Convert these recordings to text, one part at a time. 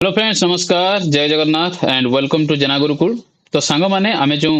Hello friends, नमस्कार, जय Jagannath and welcome to जना गुरुकुल। तो सांग माने आमे जो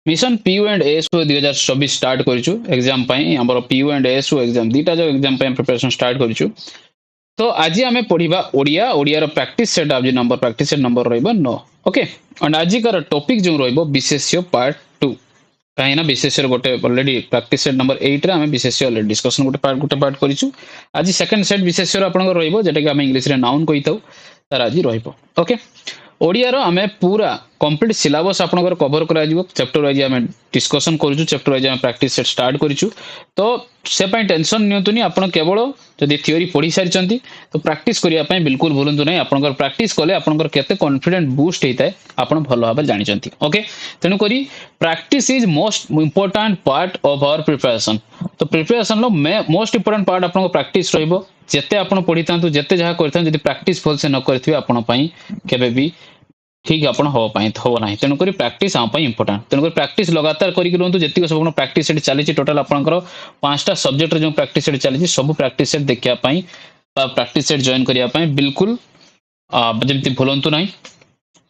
mission PU and ASO 2024 start करिछु एग्जाम पई हमर पीयू एंड एएसओ एग्जाम दीटा जो एग्जाम पई प्रिपरेशन स्टार्ट करिछु। तो आज आमे पढिबा ओडिया ओडिया रो प्रैक्टिस सेट आज नंबर प्रैक्टिस सेट नंबर रहइबो 9। ओके, एंड आज का टॉपिक जो रहइबो विशेष्य पार्ट 2। कहीं ना विशेष्य गोटे ऑलरेडी प्रैक्टिस सेट नंबर 8 रे आमे विशेष्य ऑलरेडी डिस्कशन गोटे पार्ट करिछु। आज सेकंड सेट विशेष्य आपन रहइबो जेटा कि आमे इंग्लिश रे नाउन कहिताउ तार आज रहइबो। ओके, ओडिया रो आमे पूरा कंप्लीट सिलेबस आपनकर कवर करा जिवो। चैप्टर वाइज आमे डिस्कशन करूछु, चैप्टर वाइज आमे प्रैक्टिस सेट स्टार्ट करिछु। तो से पई टेंशन नियंतुनी, आपण केवल जदि थ्योरी पढी सारिचंती तो प्रैक्टिस करिया पई बिल्कुल भूलंतु नै। आपनकर प्रैक्टिस कले आपनकर केते कॉन्फिडेंट बूस्ट हेताय आपण भलो भाबे जानि चंती। ओके, तेनु करी practice is most important part of our preparation. तो प्रिपरेशन लो मोस्ट इंपोर्टेंट पार्ट आपन प्रैक्टिस रहइबो। जेते आपण पढितांतु जेते जहा करथां जदि प्रैक्टिस फुल से न करथिबे आपण पई केबे भी ठीक आपण हो पाए हो नाही। तेनु करी प्रैक्टिस आ पई इंपोर्टेंट। तेनु करी प्रैक्टिस लगातार करी रहंतु। जेतिक सब प्रैक्टिस सेट चली छि टोटल आपनकर 5टा सब्जेक्ट रे जो प्रैक्टिस सेट चली छि सब प्रैक्टिस सेट देखिया पई प्रैक्टिस सेट जॉइन करिया पई बिल्कुल जेमति भूलंतु नाही।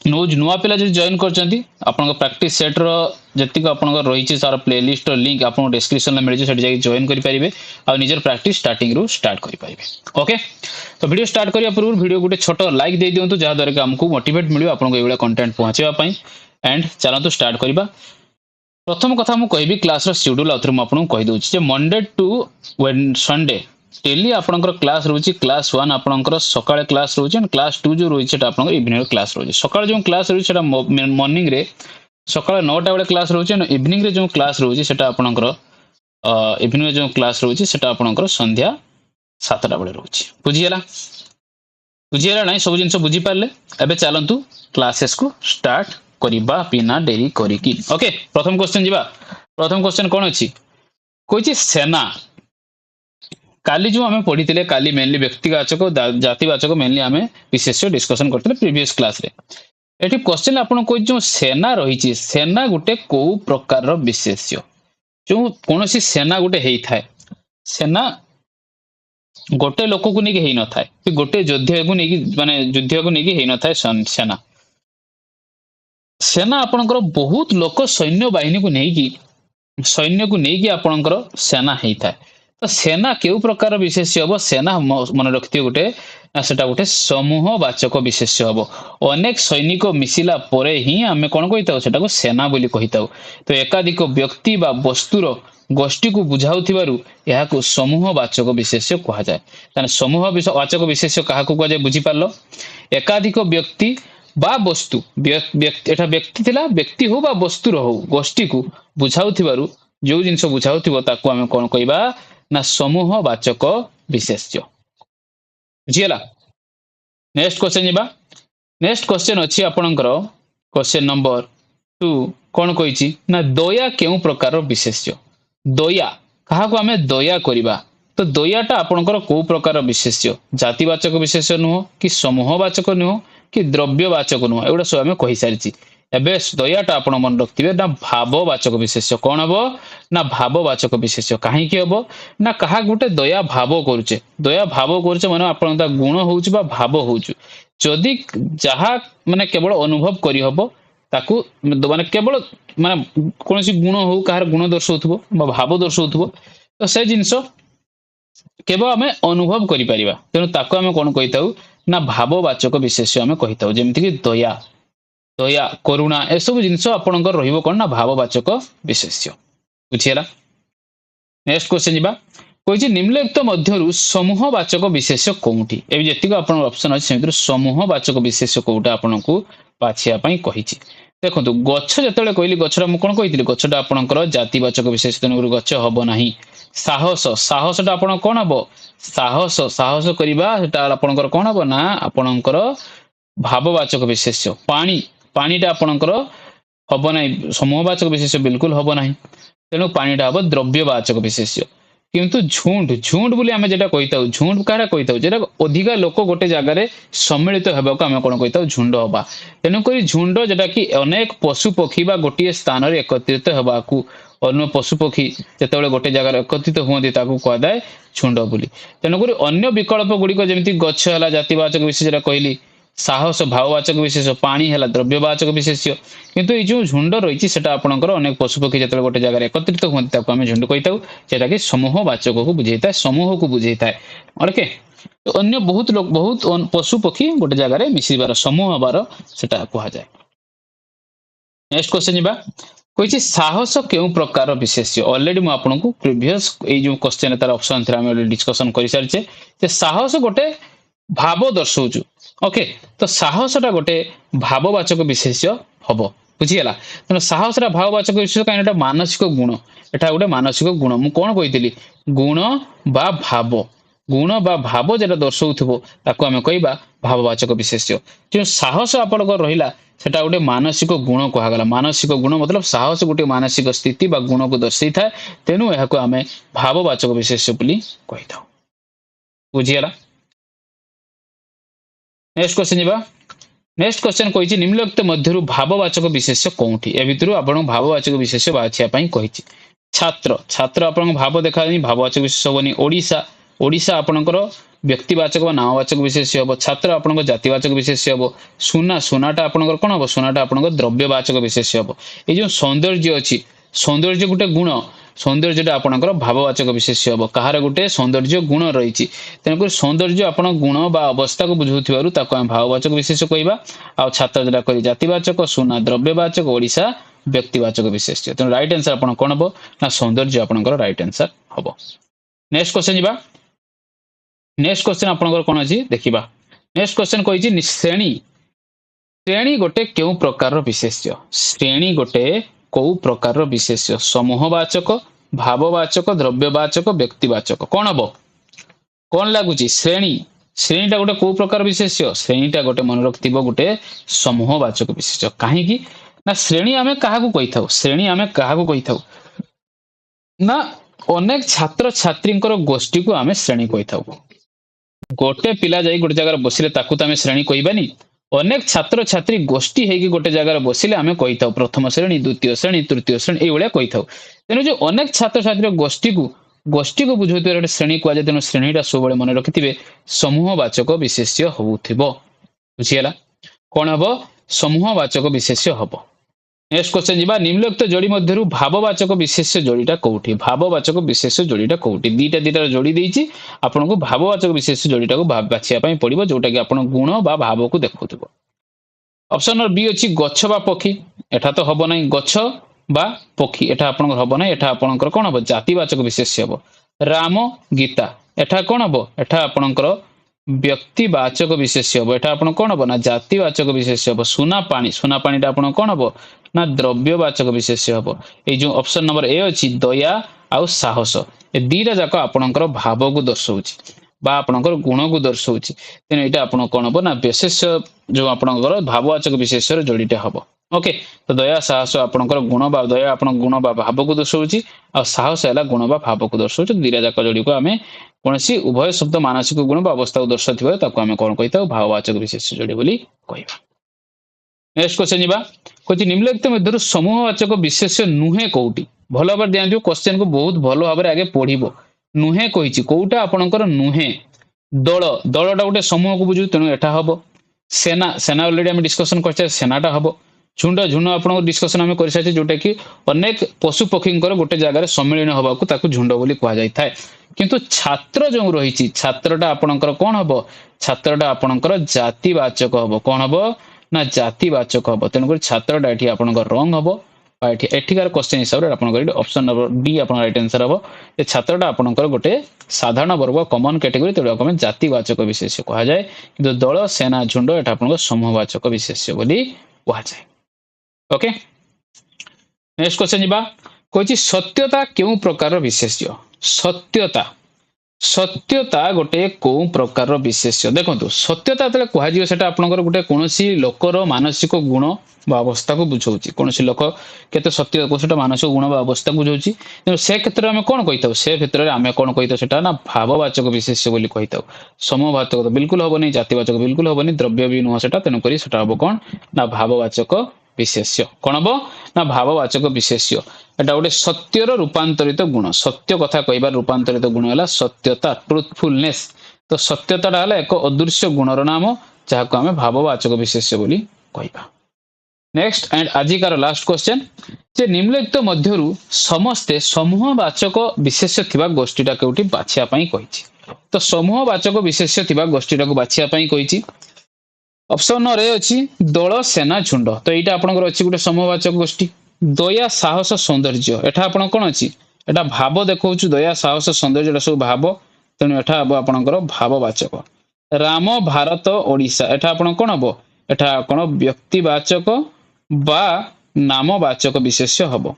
नुआ पिला जो जॉइन करचंती आपन प्रैक्टिस सेट रो जेतिक आपन रही छि सारा प्लेलिस्ट लिंक आपन डिस्क्रिप्शन में मिल जे सेट जाई जॉइन करि परिबे आ निजर प्रैक्टिस स्टार्टिंग रो स्टार्ट करि परिबे। ओके, तो वीडियो स्टार्ट करिया पूर्व वीडियो गुटे छोटो लाइक दे दियंतु जहा द्वारा कि हमकु मोटिवेट मिलियो आपन को एवला कंटेंट पहुंचेबा पई। एंड चलंतु स्टार्ट करिबा। प्रथम कथा मु कहबी क्लास रो शेड्यूल आथर मु आपन कहि दोछि जे मंडे टू संडे डेली आपनकर क्लास रोची। क्लास 1 आपनकर सकाळे क्लास रोची एंड क्लास 2 जो रोची सेटा आपनकर इवनिंग रो क्लास रोची। सकाळे जो क्लास रोची सेटा मॉर्निंग रे सकाळे 9टा बेले क्लास रोची एंड इवनिंग रे जो क्लास रोची सेटा आपनकर इवनिंग रे जो क्लास रोची सेटा आपनकर संध्या 7टा बेले रोची। बुझियला नै सब जिंस बुझी पारले। एबे चलंतु क्लासेस को स्टार्ट करिबा बिना देरी करिकी। ओके, प्रथम क्वेश्चन जिबा। प्रथम क्वेश्चन कोन अछि कोइछि सेना। काली जो हमें पढ़ी थिले काली मेनली व्यक्तिवाचक जातिवाचक मेनली हमें विशेष डिस्कशन करथिले प्रीवियस क्लास रे। एठी क्वेश्चन आपन कोइ जो सेना रही छि सेना गुटे को प्रकार रो विशेष्य जो कोनोसी सेना गुटे हेइ थाए। सेना गोटे लोक को नेकी हेइ न थाए कि गोटे योद्धा को नेकी माने युद्ध को नेकी हेइ न थाए। सेना सेना आपनकर बहुत लोक सैन्य बाहिनी को नेकी आपनकर सेना हेइ थाए। तो सेना केउ प्रकार विशेष्य हबो। सेना मन रखिथियो गुटे सेटा गुटे समूहवाचक विशेष्य हबो। अनेक सैनिक मिसिला परे ही आमे कोन कहिताउ सेटा को सेना बोली कहिताउ। तो एकाधिक व्यक्ति बा वस्तुर गोष्ठी को बुझाउथिबारु एहा को समूहवाचक विशेष्य कहा जाय। ताने समूहवाचक विशेष्य काहा को कहा जाय बुझी पारलो। एकाधिक व्यक्ति बा वस्तु एटा व्यक्ति थिला व्यक्ति हो बा वस्तु रहो गोष्ठी को बुझाउथिबारु जो जिंस बुझाउथिबो ताको आमे कोन कहिबा ना समूहवाचक विशेष्य। बुझियला। नेक्स्ट क्वेश्चन जिबा। नेक्स्ट क्वेश्चन अछि आपनकर क्वेश्चन नंबर 2 कोन कहिछि ना दया केउ प्रकार विशेष्य। दया काहा को आमे दया करिबा। तो दयाटा आपनकर को प्रकार विशेष्य जातिवाचक विशेष्य नुहो कि समूहवाचक नुहो कि द्रव्यवाचक नुहो एउडा सब आमे कहि सारिछि। एबे दयाटा आपण मन रखथिबे ना भाववाचक विशेष्य। कोन हबो ना भाववाचक विशेष्य। काहे कि हबो ना काहा गुटे दया भाव करूचे। दया भाव करूचे माने आपण ता गुण होउची बा भाव होउची। जदि जहा माने केवल अनुभव करि हबो ताकू माने केवल माने कोनसी गुण हो काहर गुण दर्शौथबो बा भाव दर्शौथबो तो से जिंस केवल हमें अनुभव करि परिबा। तेनु ताको हमें कोन कहिताउ ना भाववाचक विशेष्य हमें कहिताउ। जेमति कि दया करुणा ए सब जिंस आपनकर रहिबो कोन ना भाववाचक विशेष्य। बुझियला। नेक्स्ट क्वेश्चन जिबा। कहिछि निम्नलिखित मध्यरु समूहवाचक विशेष्य कोउठी। एबे जेतिक आपन ऑप्शन अछि सेमित्र समूहवाचक विशेष्य कोउटा आपनकु पाछिया पई कहिछि। देखंतु गच्छ जतले कहली गच्छरा मु कोन कहिथिले गच्छटा आपनकर जातिवाचक विशेष्य। तेनु गच्छ हबो नाही। साहसटा आपण कोन हबो साहस करिबा सेटा आपनकर कोन हबो ना आपनकर भाववाचक विशेष्य। पानीटा आपनकर हबो नाही समूहवाचक विशेष्य बिल्कुल हबो नाही। तेनु पानीटा हबो द्रव्यवाचक विशेष्य। किंतु झुंड बोली आमे जेटा कहिताउ झुंड कारा कहिताउ जेटा अधिका लोक गोटे जागा रे सम्मिलित हेबाको आमे कोन कहिताउ झुंड हबा। तेनु करी झुंड जेटा कि अनेक पशु पक्षी बा गोटिए स्थान रे एकत्रित हेबाकू अन्य पशुपक्षी जिते गोटे जगार एकत्रित हुए कहुए झुंड बोली। तेणुक अन्य विकल्प गुड़िक जमी गछ है जातिवाचक विशेष कहली, साहस भाववाचक विशेष, पानी है द्रव्यवाचक विशेष, किंतु ये जो झुंड रही है आपंकर अनेक पशुपक्षी जो गोटे जगह एकत्रित हुए आम झुंड कही था, जेटा कि समूहवाचक को बुझे था, समूह को बुझे था। ओके, तो अन्य बहुत लोग बहुत पशुपक्षी गोटे जगह मिसबार समूह हबार से कहुए। नेक्स्ट क्वेश्चन जा कही साहस क्यों प्रकार विशेष। ऑलरेडी मुझे आपको प्रीवियस जो क्वेश्चन तार ऑप्शन थी आम डिस्कशन कर सारी साहस गोटे भाव दर्शाऊ। ओके, तो साहसटा गोटे भाववाचक विशेष हम बुझीगला। तेना साहसटा भाववाचक विशेष कहीं मानसिक गुण, एटा गोटे मानसिक गुण। मुझे कौन कही गुण बा भाव, गुण बा भाव जो दर्शाऊ आम कह भाववाचक विशेष। जो साहस आप रहा सेटा गोटे मानसिक गुण कहगला। मानसिक गुण मतलब साहस गोटे मानसिक स्थिति बा गुण को दर्शाई था, तेणु यह आम भाववाचक विशेष बोली कही था। बुझीगला। नेक्स्ट क्वेश्चन जा। नेक्स्ट क्वेश्चन कही निम्नलिखित मध्य भाववाचक विशेष कौटी। ए भितर आप भाववाचक विशेष बाछापी कही। छात्र, छात्र आप भाव देखा भाववाचक विशेष हेनी। ओडिशा, ओडिशा आपणकर व्यक्तिवाचक व नामवाचक विशेष हम। छात्र आपंकर जातिवाचक विशेष हम। सुना, सुनाटा आपंकर कौन हम, सुनाटा आपंकर द्रव्यवाचक विशेष हम। ये जो सौंदर्य अच्छी, सौंदर्य गोटे गुण, सौंदर्यटा आपंकर भाववाचक विशेष हम। कहार गोटे सौंदर्य गुण रही, तेणुक सौंदर्य आपण गुण बा अवस्था को बुझाऊ आम भाववाचक विशेष कहवा। आ छात्र जोटा कह जातिवाचक, सुना द्रव्यवाचक, ओडिशा व्यक्तिवाचक विशेष। तेणु राइट आंसर आप कौन हम ना सौंदर्य आपंकर राइट आंसर हम। नेक्स्ट क्वेश्चन जा। नेक्स्ट क्वेश्चन आपंकर कौन अच्छी देखा। नेक्स्ट क्वेश्चन कही श्रेणी, श्रेणी गोटे क्यों प्रकार विशेष। श्रेणी गोटे कौ प्रकार विशेष। समूहवाचक, भाववाचक, द्रव्यवाचक, व्यक्तिवाचक, कौन हम कौन लगुच। श्रेणी, श्रेणीटा गोटे कौ प्रकार विशेष। श्रेणीटा गोटे मन रखि गोटे समूहवाचक विशेष। कहीं ना श्रेणी आम क्या कही था, श्रेणी आम क्या कही था ना अनेक छात्र छात्री गोष्ठी को आम श्रेणी कही था। गोटे पिला जाई गोटे जगह बसिले ताकू तो आम श्रेणी कहबानी। अनेक छात्र छात्री गोष्ठी होगी गोटे जगह बसिले आम कही था प्रथम श्रेणी, द्वितीय श्रेणी, तृतीय श्रेणी ये कही था। तेणु जो अनेक छात्र छात्री गोष्ठी को बुझाऊ गोटे श्रेणी कहुए। तेणु श्रेणीटा सब मन रखिथे समूहवाचक विशेष होउथिबो। बुझीगला। कौन हम समूहवाचक विशेष हम। नेक्स्ट क्वेश्चन जी। निम्नलिखित जोड़ी मध्य भाववाचक विशेष जोड़ीटा कौटी। भाववाचक विशेष जोड़ीटा कौटी। दीटा दीटा जोड़ी देती आपको भाववाचक विशेष जोड़ीटा को बाछिया पड़ो जोटा कि आप गुण बा भाव को देखुव। ऑप्शन नंबर बी अच्छी गछ बा पक्षी, एठा तो हम ना गछ बा पक्षी, एठा आप हम ना एठा आपंकर कौन हम जातिवाचक विशेष हम। राम गीता, एठा कौन हम एठा आपंकर व्यक्तिवाचक विशेष हम। एठा आप कौन हम ना जातिवाचक विशेष हम। सुना पानी, सुना पानीटा आप कौन हम ना द्रव्यवाचक विशेष हम। ये जो ऑप्शन नंबर ए अच्छी दया आउ साहस, ए दीटा जाक आपणकर भाव को दर्शाऊ बा आपणकर गुण को दर्शाऊ। तेणु यहाँ आप कौन हम ना विशेष जो आपणकर भाववाचक विशेष जोड़ीटे हम। ओके, तो दया साहस आपणकर गुण बा दया आप गुण बा भाव को दर्शाऊ आ साहस है गुण बा भाव को दर्शाऊ। दीटा जाक जोड़ी को आम कौन सी उभय शब्द मानसिक गुण बा अवस्था को दर्शाऊ आम कौन कही था भाववाचक विशेष जोड़ी बोली कहवा। नेक्स्ट क्वेश्चन जी। कही निम्नलिखित मध्य समूहवाचक विशेष नुहे कौटी। भल भाव दिखाई क्वेश्चन को बहुत भल भाव आगे पढ़ो। नुहे कही कौटा आपणकर नुहे। दल, दलटा गोटे समूह को बुझू, तेणु एटा हम। सेना, सेना ऑलरेडी आम डिस्कसन कर सेनाटा हम। झुंड, झुंड आप डिस्कसन आम कर सारी जोटा कि अनेक पशु पक्षी गोटे जगह सम्मिलन होगा झुंड बोली कहुए। किंतु छात्र जो रही छात्रटा आपणकर कौन हम, छात्रटा आपणकर जातिवाचक हम। कौन हम ना जातिवाचक हम। तेणुक छात्रटा ये आपंकर रंग हम। एठिकार क्वेश्चन हिसाब से आप ऑप्शन नंबर डी आप राइट आंसर हम। छात्रटा आपंकर गोटे साधारण वर्ग कमन कैटेगरी, तेणु आम जातिवाचक विशेष कहुए। कि दल, सेना, झुंड एटा आप समूहवाचक विशेष बोली कहुए। ओके, नेक्स्ट क्वेश्चन जी। कही सत्यता क्यों प्रकार विशेष। सत्यता, सत्यता गोटे कौ प्रकार विशेष। देखो सत्यता जो कहुए से आपंकर गोटे कौन लोकर मानसिक गुण बा अवस्था को बुझाऊ। कौन लोक केते सत्य को मानसिक गुण बा अवस्था को बुझाऊ। तेणु से क्षेत्र में कौन कही था, से क्षेत्र में आम कौन कही था ना भाववाचक विशेष बोली कही था। समूहवाचक तो बिल्कुल हेनी, जातिवाचक बिल्कुल हेनी, द्रव्य भी नुह से। तेणुक हम कौन ना भाववाचक विशेष। कौन हम ना भाववाचक विशेष्य एटा गोटे सत्यर रूपांतरित गुण सत्य कथा कहबार रूपांतरित गुण है सत्यता ट्रुथफुलनेस तो सत्यता है एक अदृश्य गुणर नाम जहाँ आम भाववाचक विशेष्य बोली कहबा नेक्स्ट एंड आजिकार लास्ट क्वेश्चन जे निम्नलिखित मध्यरु समस्ते समूहवाचक विशेष्य थिबा गोष्ठीटा केउटी बाछिया पई कहिछि तो समूहवाचक विशेष्य थिबा गोष्ठीटा को बाछिया पई कहिछि ऑप्शन रे अछि दल सेना झुंड तो एटा आपनकर अछि गुटे समूहवाचक गोष्ठी दया साहस सौंदर्य एठा आपण कोन अछि एटा भाव देखौछु दया साहस सौंदर्य एटा सब भाव तेनु एठा अब आपनकर भाववाचक राम भारत ओडिशा एठा आपण कोन हबो एठा कोन व्यक्तिवाचक बा नामवाचक विशेष्य हबो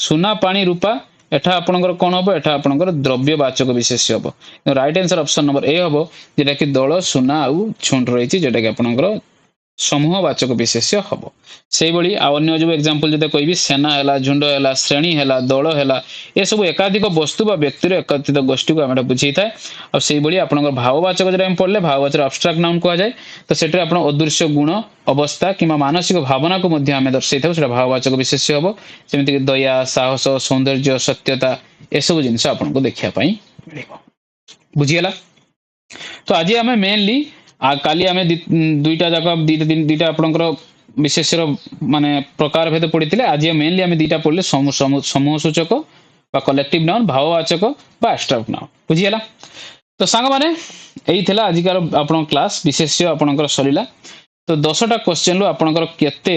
सुना पानी रूपा एठा आपनकर कोन हबो एठा आपनकर द्रव्यवाचक विशेष्य हबो right answer option number A हबो जेटा कि दल सुना आउ झुंड रहिछि जेटा कि आपनकर समूहवाचक विशेष्य हबो सेही बळी आ अन्य जो एग्जांपल जते कहबी सेना हैला झुंड हैला श्रेणी हैला दल हैला ए सब एकाधिक वस्तु बा व्यक्तिर एकत्रित गोष्ठी को हमरा बुझी थाए आ सेही बळी आपनकर भाववाचक जरा हम पढले भाववाचक एब्स्ट्रैक्ट नाउन को जाय तो सेटरे आपण अदृश्य गुण अवस्था किमा मानसिक भावना को मध्य हमें दर्शाई थाउ सेटा भाववाचक विशेष्य हबो जेमिति कि दया साहस सौंदर्य सत्यता ए सब जिंस आपण को देखिया पई मिलिबो बुझियला तो आज हमें मेनली आ काली आमे दुईटा जाक दुईटा आपनकर विशेष्यर माने प्रकार भेद पड़िथिले आज मेनली आमे दुईटा पढले समूह सूचक बा कलेक्टिव नाउन भाववाचक बा एब्स्ट्रैक्ट नाउन बुझियला तो सांग माने एई थिला आजिकार आपन क्लास विशेष्य आपनकर सरीला तो 10टा क्वेश्चन लो आपनकर केते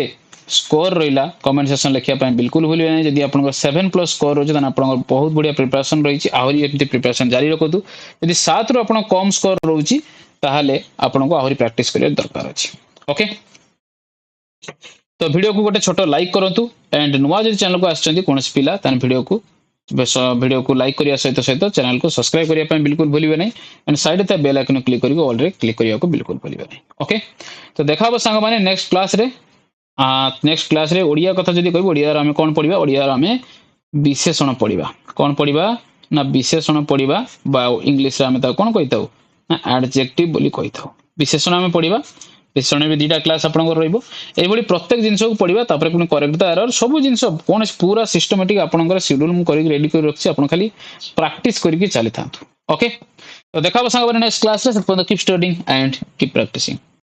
स्कोर रहिला कमेंट सेक्शन लिखिया पय बिल्कुल भूलिबे नै जदी आपनकर 7+ स्कोर रोज तन आपनकर बहुत बढ़िया प्रिपरेशन रहिछि आहुरी एमती प्रिपरेशन जारी रखतु यदि 7 रो आपन कम स्कोर रहउछि ताहले आपन को आहुरी प्रैक्टिस करिया दरकार अछि ओके तो वीडियो को गोटे छोटो लाइक करंतु एंड नुवा जदि चैनल को आछंती कोनस पिला तन वीडियो को लाइक करिया सहित सहित चैनल को सब्सक्राइब करिया पय बिल्कुल भूलिबे नै एंड साइड ते बेल आइकन क्लिक करियो ऑल रे क्लिक करिया को बिल्कुल भूलिबे नै ओके तो देखाबो संग माने नेक्स्ट क्लास रे ओडिया कथा जदि कहबो ओडिया रे हम कोन पढिबा ओडिया रे हम विशेषण पढिबा कोन पढिबा ना विशेषण पढिबा बा इंग्लिश रे हम ता कोन कहिताउ ना एडजेक्टिव बोली कहिताउ विशेषण हम पढिबा विशेषण भी दुईटा क्लास आपन रहिबो एई बडी प्रत्येक जिंस को पढिबा तापर कोन करेक्ट द एरर सब जिंस कोन पूरा सिस्टमैटिक आपन शेड्यूल मु करि रेडी कर रखछि आपन खाली प्रैक्टिस करिके चली थांतु ओके तो देखाबो संग नेक्स्ट क्लास रे keep studying and keep practising